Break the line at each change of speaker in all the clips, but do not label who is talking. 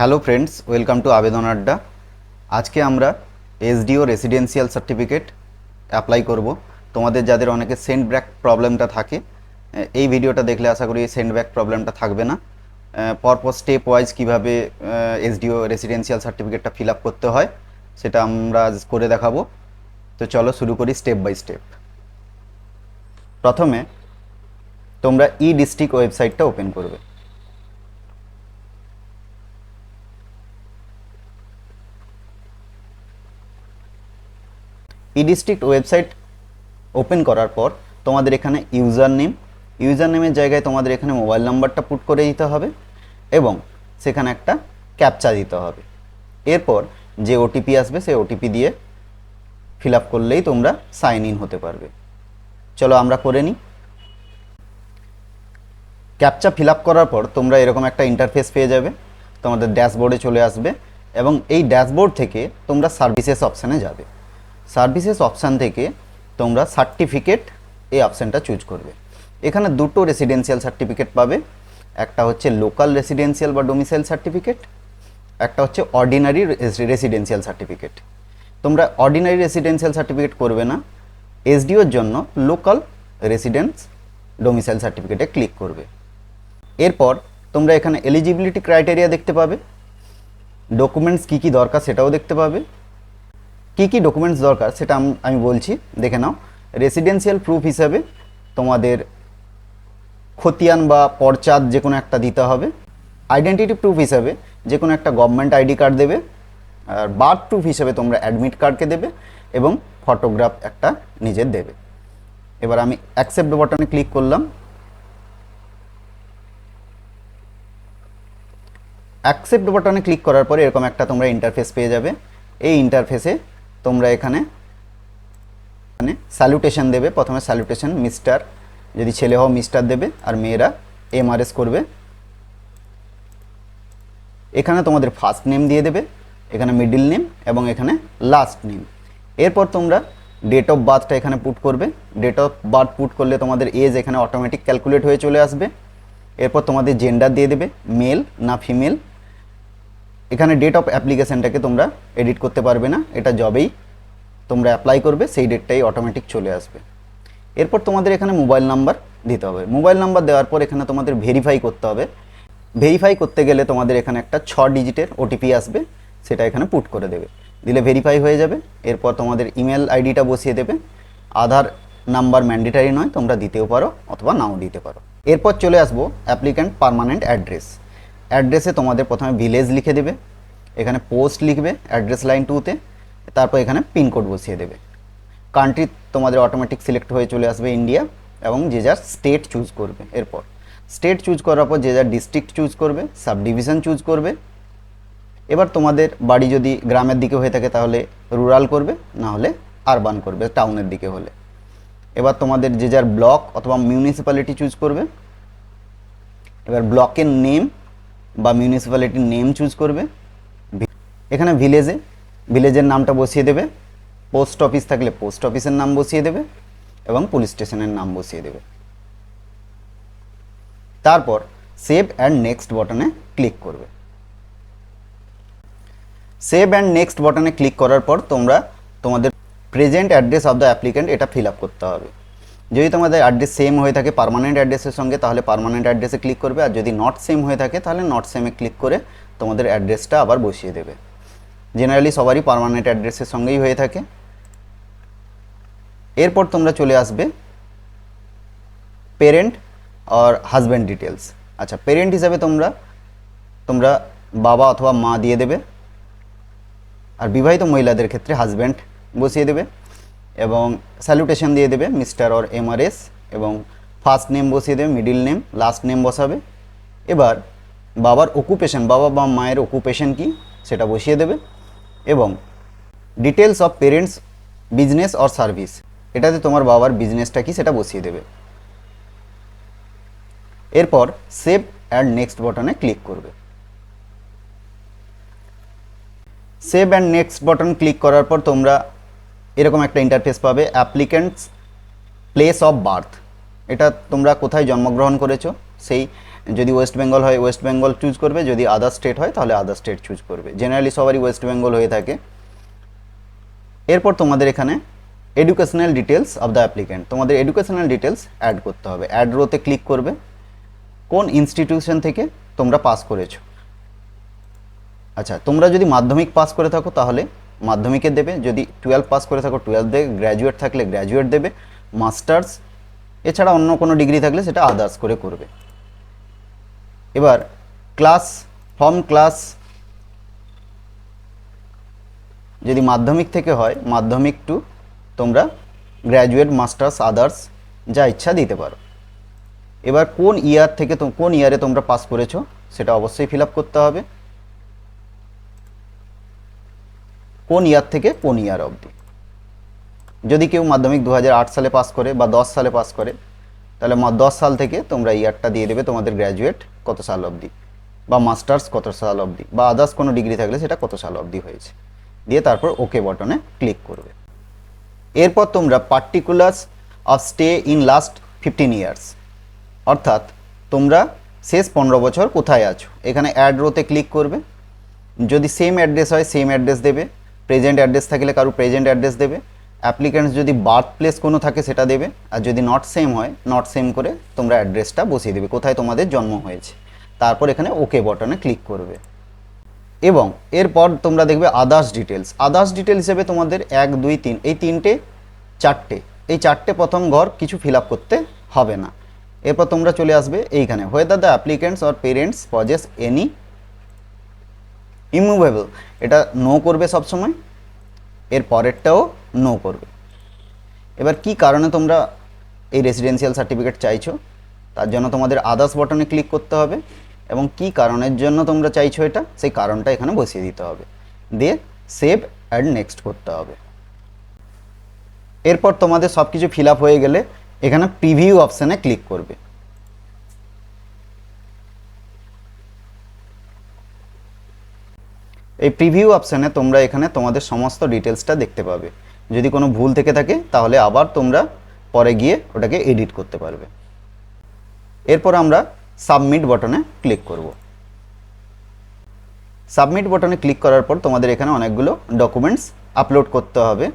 Hello friends, welcome to আবেদন আড্ডা। আজকে আমরা এসডিও রেসিডেন্সিয়াল সার্টিফিকেট অ্যাপ্লাই করব। তোমাদের যাদের অনেকে সেন্ড ব্যাক প্রবলেমটা থাকে, এই ভিডিওটা দেখলে আশা করি এই সেন্ড ব্যাক প্রবলেমটা থাকবে না। পরপর স্টেপ ওয়াইজ কীভাবে এসডিও রেসিডেন্সিয়াল সার্টিফিকেটটা ফিল আপ করতে হয় সেটা আমরা আজ করে দেখাবো। তো চলো শুরু করি স্টেপ বাই স্টেপ। প্রথমে তোমরা ই ডিস্ট্রিক্ট ওয়েবসাইটটা ওপেন করবে। ই ডিস্ট্রিক্ট ওয়েবসাইট ওপেন করার পর তোমাদের এখানে ইউজার নেমের জায়গায় তোমাদের এখানে মোবাইল নাম্বারটা পুট করে দিতে হবে এবং সেখানে একটা ক্যাপচা দিতে হবে। এরপর যে ওটিপি আসবে সেই ওটিপি দিয়ে ফিল আপ করলেই তোমরা সাইন ইন হতে পারবে। চলো আমরা করে নিই। ক্যাপচা ফিল আপ করার পর তোমরা এরকম একটা ইন্টারফেস পেয়ে যাবে, তোমাদের ড্যাশবোর্ডে চলে আসবে এবং এই ড্যাশবোর্ড থেকে তোমরা সার্ভিসেস অপশানে যাবে। সার্ভিসেস অপশান থেকে তোমরা সার্টিফিকেট এই অপশানটা চুজ করবে। এখানে দুটো রেসিডেন্সিয়াল সার্টিফিকেট পাবে, একটা হচ্ছে লোকাল রেসিডেন্সিয়াল বা ডোমিসাইল সার্টিফিকেট, একটা হচ্ছে অর্ডিনারি রেসিডেন্সিয়াল সার্টিফিকেট। তোমরা অর্ডিনারি রেসিডেন্সিয়াল সার্টিফিকেট করবে না, এসডিওর জন্য লোকাল রেসিডেন্স ডোমিসাইল সার্টিফিকেটে ক্লিক করবে। এরপর তোমরা এখানে এলিজিবিলিটি ক্রাইটেরিয়া দেখতে পাবে, ডকুমেন্টস কী কী দরকার সেটাও দেখতে পাবে। কী কী ডকুমেন্টস দরকার সেটা আমি বলছি, দেখে নাও। রেসিডেন্সিয়াল প্রুফ হিসাবে তোমাদের খতিয়ান বা পর্চাদ যে কোনো একটা দিতে হবে। আইডেন্টিটি প্রুফ হিসাবে যে কোনো একটা গভর্নমেন্ট আইডি কার্ড দেবে। আর বার্থ প্রুফ হিসাবে তোমরা অ্যাডমিট কার্ডকে দেবে এবং ফটোগ্রাফ একটা নিজের দেবে। এবার আমি অ্যাকসেপ্ট বাটনে ক্লিক করলাম। অ্যাকসেপ্ট বাটনে ক্লিক করার পরে এরকম একটা তোমরা ইন্টারফেস পেয়ে যাবে। এই ইন্টারফেসে তোমরা এখানে স্যালুটেশন দেবে। প্রথমে স্যালুটেশন মিস্টার, যদি ছেলে হও মিস্টার দেবে, আর মেয়েরা এমআরএস করবে। এখানে তোমাদের ফার্স্ট নেম দিয়ে দেবে, এখানে মিডল নেম এবং এখানে লাস্ট নেম। এরপর তোমরা ডেট অফ বার্থটা এখানে পুট করবে। ডেট অফ বার্থ পুট করলে তোমাদের এজ এখানে অটোমেটিক ক্যালকুলেট হয়ে চলে আসবে। এরপর তোমাদের জেন্ডার দিয়ে দেবে, মেল না ফিমেল। এখানে ডেট অফ অ্যাপ্লিকেশানটাকে তোমরা এডিট করতে পারবে না, এটা যবেই তোমরা অ্যাপ্লাই করবে সেই ডেটটাই অটোমেটিক চলে আসবে। এরপর তোমাদের এখানে মোবাইল নাম্বার দিতে হবে। মোবাইল নাম্বার দেওয়ার পর এখানে তোমাদের ভেরিফাই করতে হবে। ভেরিফাই করতে গেলে তোমাদের এখানে একটা 6 ডিজিটের ওটিপি আসবে, সেটা এখানে পুট করে দেবে, দিলে ভেরিফাই হয়ে যাবে। এরপর তোমাদের ইমেল আইডিটা বসিয়ে দেবে। আধার নাম্বার ম্যান্ডেটারি নয়, তোমরা দিতেও পারো অথবা নাও দিতে পারো। এরপর চলে আসবো অ্যাপ্লিক্যান্ট পার্মানেন্ট অ্যাড্রেস। অ্যাড্রেসে তোমাদের প্রথমে ভিলেজ লিখে দেবে, এখানে পোস্ট লিখবে অ্যাড্রেস লাইন 2তে, তারপর এখানে পিনকোড বসিয়ে দেবে। কান্ট্রি তোমাদের অটোমেটিক সিলেক্ট হয়ে চলে আসবে ইন্ডিয়া, এবং যে যার স্টেট চুজ করবে। এরপর স্টেট চুজ করার পর যে যার ডিস্ট্রিক্ট চুজ করবে, সাব ডিভিশন চুজ করবে। এবার তোমাদের বাড়ি যদি গ্রামের দিকে হয়ে থাকে তাহলে রুরাল করবে, না হলে আরবান করবে টাউনের দিকে হলে। এবার তোমাদের যে যার ব্লক অথবা মিউনিসিপ্যালিটি চুজ করবে। এবার ব্লকের নেম বা মিউনিসিপ্যালিটির নেম চুজ করবে। এখানে ভিলেজের নামটা বসিয়ে দেবে। পোস্ট অফিস থাকলে পোস্ট অফিসের নাম বসিয়ে দেবে এবং পুলিশ স্টেশনের নাম বসিয়ে দেবে। তারপর সেভ অ্যান্ড নেক্সট বাটনে ক্লিক করবে। সেভ অ্যান্ড নেক্সট বাটনে ক্লিক করার পর তোমরা তোমাদের present address of the applicant এটা ফিল আপ করতে হবে। যদি তোমাদের অ্যাড্রেস সেম হয়ে থাকে পার্মানেন্ট অ্যাড্রেসের সঙ্গে তাহলে পার্মানেন্ট অ্যাড্রেসে ক্লিক করবে, আর যদি নট সেম হয়ে থাকে তাহলে নট সেমে ক্লিক করে তোমাদের অ্যাড্রেসটা আবার বসিয়ে দেবে। জেনারেলি সবারই পার্মানেন্ট অ্যাড্রেসের সঙ্গেই হয়ে থাকে। এরপর তোমরা চলে আসবে পেরেন্ট আর হাজব্যান্ড ডিটেলস। আচ্ছা, পেরেন্ট হিসাবে তোমরা বাবা অথবা মা দিয়ে দেবে, আর বিবাহিত মহিলাদের ক্ষেত্রে হাজব্যান্ড বসিয়ে দেবে এবং স্যালুটেশন দিয়ে দেবে মিস্টার অর এমআরএস, এবং ফার্স্ট নেম বসিয়ে দেবে, মিডিল নেম, লাস্ট নেম বসাবে। এবার বাবার অকুপেশন, বাবা বা মায়ের অকুপেশন কি সেটা বসিয়ে দেবে এবং details of parents business or service, এটাতে তোমার বাবার বিজনেসটা কি সেটা বসিয়ে দেবে। এরপর সেভ অ্যান্ড নেক্সট বাটনে ক্লিক করবে। Save and next button click করার পর তোমরা এরকম একটা ইন্টারফেস পাবে, অ্যাপ্লিক্যান্টস প্লেস অফ বার্থ। এটা তোমরা কোথায় জন্মগ্রহণ করেছো সেই যদি ওয়েস্ট বেঙ্গল হয় ওয়েস্ট বেঙ্গল চুজ করবে, যদি আদার স্টেট হয় তাহলে আদার স্টেট চুজ করবে। জেনারেলি সবারই ওয়েস্ট বেঙ্গল হয়ে থাকে। এরপর তোমাদের এখানে educational details of the applicant, তোমাদের এডুকেশনাল ডিটেলস অ্যাড করতে হবে। অ্যাড রোতে ক্লিক করবে, কোন ইনস্টিটিউশন থেকে তোমরা পাস করেছো। আচ্ছা, তোমরা যদি মাধ্যমিক পাস করে থাকো তাহলে মাধ্যমিকের দেবে, যদি 12 পাস করে থাকো 12 দেবে, গ্র্যাজুয়েট থাকলে গ্র্যাজুয়েট দেবে, মাস্টার্স এছাড়া অন্য কোনো ডিগ্রি থাকলে সেটা আদার্স করে করবে। এবার ক্লাস ফর্ম ক্লাস যদি মাধ্যমিক থেকে হয় মাধ্যমিক টু তোমরা গ্র্যাজুয়েট, মাস্টার্স, আদার্স যা ইচ্ছা দিতে পারো। এবার কোন ইয়ার থেকে কোন ইয়ারে তোমরা পাস করেছো সেটা অবশ্যই ফিল আপ করতে হবে। কোন ইয়ার থেকে কোন ইয়ার অবধি। যদি কেউ মাধ্যমিক 2008 সালে পাস করে বা 10 সালে পাস করে তাহলে 10 সাল থেকে তোমরা ইয়ারটা দিয়ে দেবে তোমাদের গ্র্যাজুয়েট কত সাল অবধি, বা মাস্টার্স কত সাল অবধি, বা আদার্স কোনো ডিগ্রি থাকলে সেটা কত সাল অবধি হয়েছে, দিয়ে তারপর ওকে বাটনে ক্লিক করবে। এরপর তোমরা particulars of stay in last 15 years, অর্থাৎ তোমরা শেষ 15 বছর কোথায় আছো, এখানে অ্যাড রোতে ক্লিক করবে। যদি সেম অ্যাড্রেস হয় সেম অ্যাড্রেস দেবে, প্রেজেন্ট অ্যাড্রেস থাকলে কারো প্রেজেন্ট অ্যাড্রেস দেবে, অ্যাপ্লিক্যান্টস যদি বার্থ প্লেস কোনো থাকে সেটা দেবে, আর যদি নট সেম হয় নট সেম করে তোমরা অ্যাড্রেসটা বসিয়ে দেবে কোথায় তোমাদের জন্ম হয়েছে। তারপর এখানে ওকে বাটনে ক্লিক করবে এবং এরপর তোমরা দেখবে আদার্স ডিটেলস। আদার্স ডিটেল হিসেবে তোমাদের 1, 2, 3 এই তিনটে চারটে, এই চারটে প্রথম ঘর কিছু ফিল আপ করতে হবে না। এরপর তোমরা চলে আসবে এইখানে whether the applicants or parents possess any immovable, এটা নো করবে সবসময়, এর পরেরটাও নো করবে। এবার কি কারণে তোমরা এই রেসিডেন্সিয়াল সার্টিফিকেট চাইছো তার জন্য তোমাদের আদার্স বাটনে ক্লিক করতে হবে এবং কি কারণের জন্য তোমরা চাইছো এটা সেই কারণটা এখানে বসিয়ে দিতে হবে, দিয়ে সেভ অ্যান্ড নেক্সট করতে হবে। এরপর তোমাদের সব কিছু ফিল আপ হয়ে গেলে এখানে প্রিভিউ অপশানে ক্লিক করবে। এই প্রিভিউ অপশানে তোমরা এখানে তোমাদের সমস্ত ডিটেলসটা দেখতে পাবে। যদি কোনো ভুল থেকে থাকে তাহলে আবার তোমরা পরে গিয়ে ওটাকে এডিট করতে পারবে। এরপর আমরা সাবমিট বাটনে ক্লিক করব। সাবমিট বাটনে ক্লিক করার পর তোমাদের এখানে অনেকগুলো ডকুমেন্টস আপলোড করতে হবে,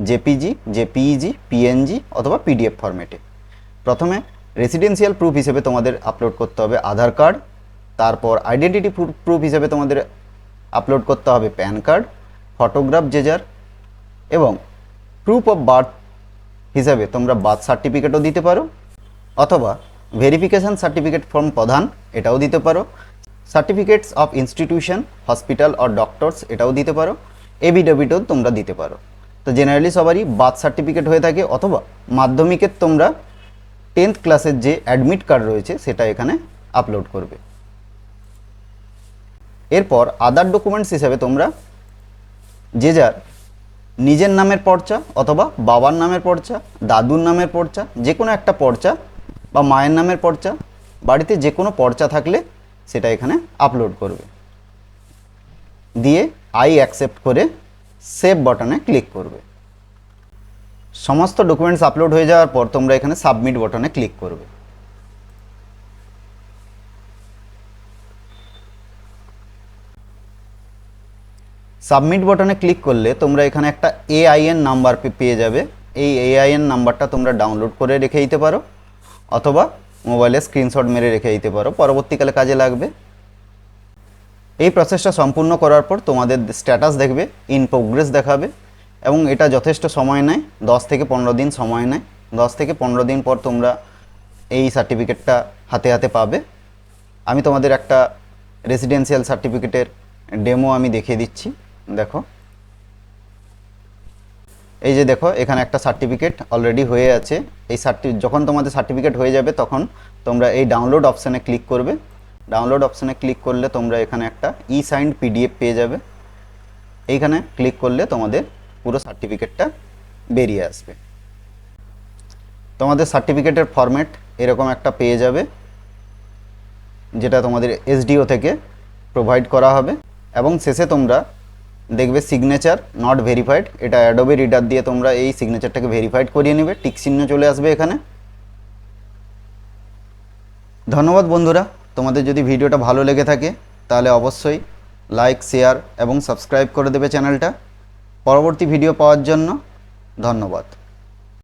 জেপিজি, জেপিইজি, পিএনজি অথবা পিডিএফ ফরম্যাটে। প্রথমে রেসিডেন্সিয়াল প্রুফ হিসেবে তোমাদের আপলোড করতে হবে আধার কার্ড, তারপর আইডেন্টিটি প্রুফ হিসেবে তোমাদের আপলোড করতে হবে প্যান কার্ড, ফটোগ্রাফ যে যার, এবং প্রুফ অফ বার্থ হিসাবে তোমরা বার্থ সার্টিফিকেটও দিতে পারো, অথবা ভেরিফিকেশান সার্টিফিকেট ফ্রম প্রধান এটাও দিতে পারো, certificates of institution, hospital or doctors এটাও দিতে পারো, এভিডেভিটও তোমরা দিতে পারো। তো জেনারেলি সবারই বার্থ সার্টিফিকেট হয়ে থাকে, অথবা মাধ্যমিকের তোমরা 10th ক্লাসের যে অ্যাডমিট কার্ড রয়েছে সেটা এখানে আপলোড করবে। এরপর আদার ডকুমেন্টস হিসেবে তোমরা যে যার নিজের নামের পর্চা অথবা বাবার নামের পর্চা, দাদুর নামের পর্চা, যে কোনো একটা পর্চা, বা মায়ের নামের পর্চা, বাড়িতে যে কোনো পর্চা থাকলে সেটা এখানে আপলোড করবে, দিয়ে আই অ্যাকসেপ্ট করে সেভ বাটনে ক্লিক করবে। সমস্ত ডকুমেন্টস আপলোড হয়ে যাওয়ার পর তোমরা এখানে সাবমিট বাটনে ক্লিক করবে। সাবমিট বাটনে ক্লিক করলে তোমরা এখানে একটা AIN নাম্বার পেয়ে যাবে। এই AIN নাম্বারটা তোমরা ডাউনলোড করে রেখে দিতে পারো, অথবা মোবাইলে স্ক্রিনশট মেরে রেখে দিতে পারো, পরবর্তীকালে কাজে লাগবে। এই প্রসেসটা সম্পূর্ণ করার পর তোমাদের স্ট্যাটাস দেখবে, ইন প্রোগ্রেস দেখাবে, এবং এটা যথেষ্ট সময় নেয়, 10 থেকে 15 দিন সময় নেয়। 10 থেকে 15 দিন পর তোমরা এই সার্টিফিকেটটা হাতে হাতে পাবে। আমি তোমাদের একটা রেসিডেন্সিয়াল সার্টিফিকেটের ডেমো আমি দেখিয়ে দিচ্ছি। দেখো, এই যে দেখো এখানে একটা সার্টিফিকেট অলরেডি হয়ে আছে। এই যখন তোমাদের সার্টিফিকেট হয়ে যাবে তখন তোমরা এই ডাউনলোড অপশানে ক্লিক করবে। ডাউনলোড অপশানে ক্লিক করলে তোমরা এখানে একটা সাইন্ড PDF পেয়ে যাবে। এইখানে ক্লিক করলে তোমাদের পুরো সার্টিফিকেটটা বেরিয়ে আসবে। তোমাদের সার্টিফিকেটের ফরম্যাট এরকম একটা পেয়ে যাবে, যেটা তোমাদের SDO থেকে প্রোভাইড করা হবে, এবং শেষে তোমরা দেখবে সিগনেচার নট ভেরিফাইড। এটা অ্যাডোবি রিডার দিয়ে তোমরা এই সিগনেচারটাকে ভেরিফাইড করিয়ে নেবে, টিক চিহ্ন চলে আসবে এখানে। ধন্যবাদ বন্ধুরা, তোমাদের যদি ভিডিওটা ভালো লেগে থাকে তাহলে অবশ্যই লাইক, শেয়ার এবং সাবস্ক্রাইব করে দেবে চ্যানেলটা। পরবর্তী ভিডিও পাওয়ার জন্য ধন্যবাদ।